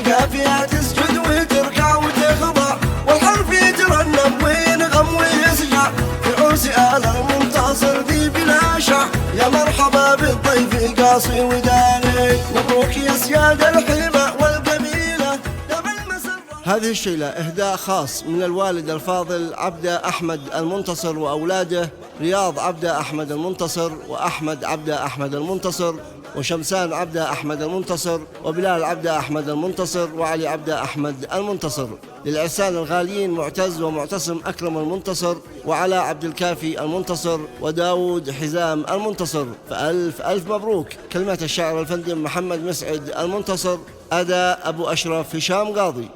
القافية تسجد وتركع وتخضع، والحرف يترنم وينغم ويسجع، في عرس آل المنتصر ذي بلاشع، يا مرحبا بالضيف قاصي وداني، مبروك يا سياد الحمى والقبيلة يا بالمسرة. هذه الشيلة إهداء خاص من الوالد الفاضل عبدة أحمد المنتصر وأولاده رياض عبدة أحمد المنتصر، وأحمد عبدة أحمد المنتصر، وشمسان عبدة أحمد المنتصر، وبلال عبدة أحمد المنتصر، وعلي عبدة أحمد المنتصر. للعرسان الغاليين معتز ومعتصم أكرم المنتصر، وعلاء عبد الكافي المنتصر، وداود حزام المنتصر. فألف ألف مبروك. كلمات الشاعر الفندم محمد مسعد المنتصر، أداء أبو أشرف هشام قاضي.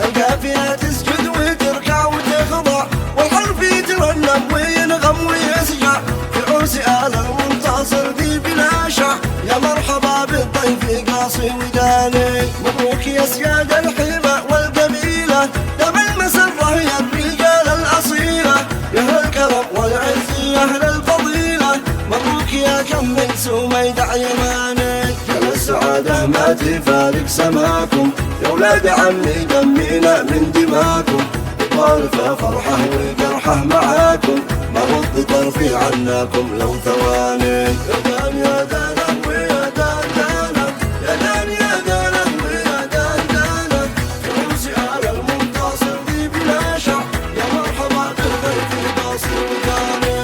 القافية تسجد وتركع وتخضع، والحرف يترنم وينغم ويسجع، في عرس آل المنتصر ذي بلاشع، يا مرحبا بالضيف قاصي وداني، مبروك يا سياد الحمى والقبيلة يا بالمسرة يا الرجال الأصيلة، يا أهل الكرم والعز يا أهل الفضيلة، مبروك يا كم من سميدع يماني، كل السعادة ما تفارق سماكم، يا ولاد عمي دمينا من دماكم، طالفة فرحة وجرحة معاكم، ما رد طرفي عناكم لو ثواني. يا دان يا دانا ويا دان دانا، يا دان يا دانا ويا دان دانا، في عرس آل المنتصر ذي بلاشع، يا مرحبا بالضيف قاصي وداني.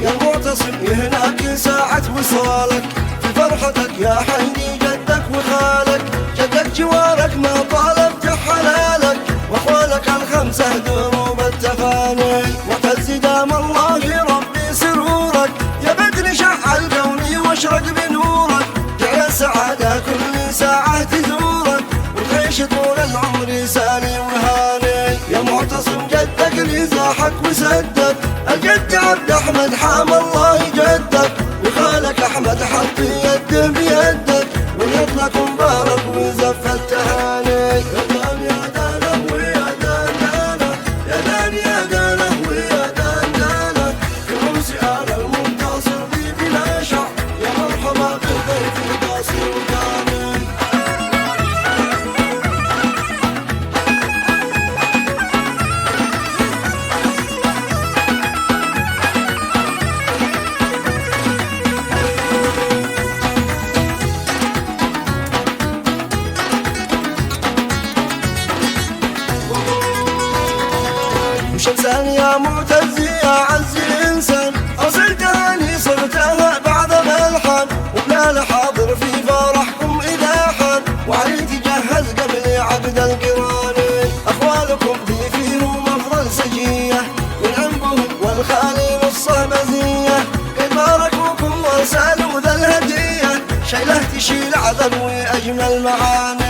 يا معتصم هناك ساعة وصالك، في فرحتك يا حيني جدك وخالك، جدك جوارك ما طالبت حلالك، واخوالك الخمسة دروب التفاني، معتز دام الله ربي سرورك، يا بدر شعل كوني واشرق بنورك، جعل السعادة كل ساعة تزورك، وتعيش طول العمر سالي وهاني. يا معتصم جدك لزاحك وسدك، الجد عبد أحمد حام الله جدك، وخالك أحمد حط يده بيدك، ونطلق مبارك وزف التهاني. يا دان يا دانا ويا دان دانا، يا دان يا دانا ويا دان دانا، في عرس آل المنتصر ذي بلاشع، يا مرحبا بالضيف قاصي وداني. وشمسان يا معتز يا عز انسان، اصل تهاني صرتها بعد ملحن، وبلال حاضر في فرحكم اذا حن، وعلي تجهز قبل عقد القراني، اخوالكم فيهم افضل سجيه، والعنبهم والخالي نصه مزيه، قد باركوكم وسالوا ذا الهديه، شيله تشيل عذب واجمل معاني.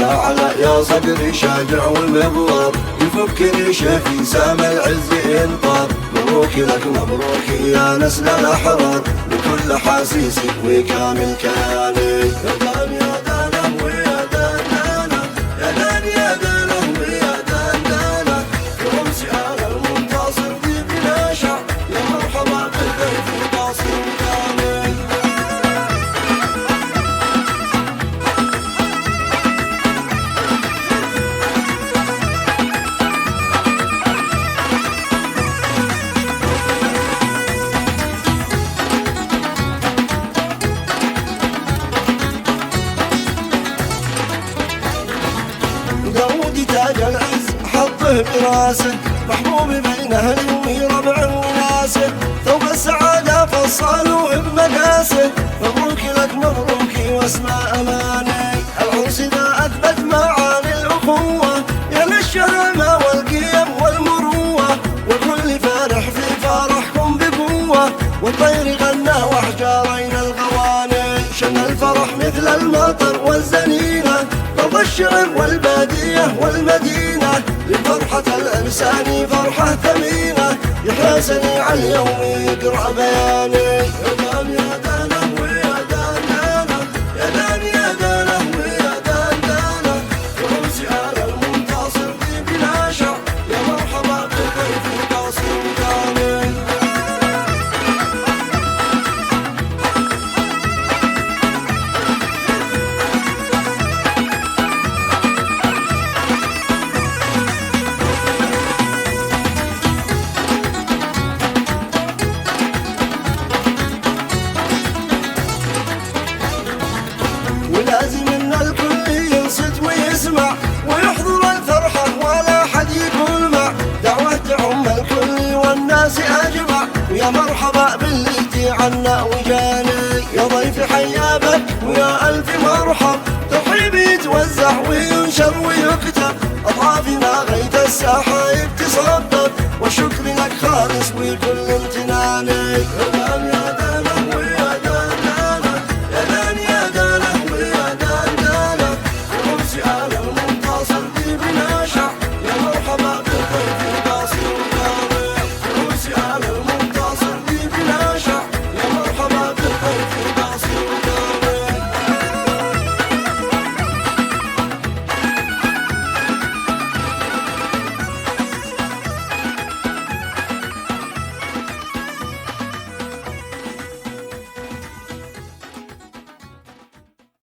يا علاء يا صدري شاجع والمبرر، يفكني شفي سام العز ينطر، مبروك لك مبروك يا نسل الأحرار، لكل حاسيسك وكامل كياني. يا دان يا دانا ويا دان دانا، يا دان يا دانا ويا دان دانا، في عرس آل المنتصر ذي بلاشع، يا مرحبا بالضيف قاصي وداني. داود تاج العز حطه براسه، محبوب بين اهله وربع وناسه، ثوب السعادة فصلوه بمقاسه، مبروك لك مبروك واسمع اماني، العرس ذا اثبت معاني، والطير غنى وحجارين الغواني، شن الفرح مثل المطر والزنينة، قلب الشعر والبادية والمدينة، لفرحة الإنسان فرحة ثمينة، يحيى سريع اليوم يقرأ بياني. يا دان يا دانه ويا دان دانه، يا دان يا دانه ويا دان دانه، وروسي على المنتصر في بلا شع، يا مرحبا بالضيف قاصر وداني. ولازم ان الكل ينصت ويسمع ويحضر الفرحة ولا حد يقول مع، دعوة تعم الكل والناس اجمع، ويا مرحبا باللي جي عنا وجاني، يا ضيف حيا بك ويا الف مرحب، ترحيب يتوزع وينشر ويكتب، اضعافنا غيث الساحة يتصدق، والشكر لك خالص وكل امتناني.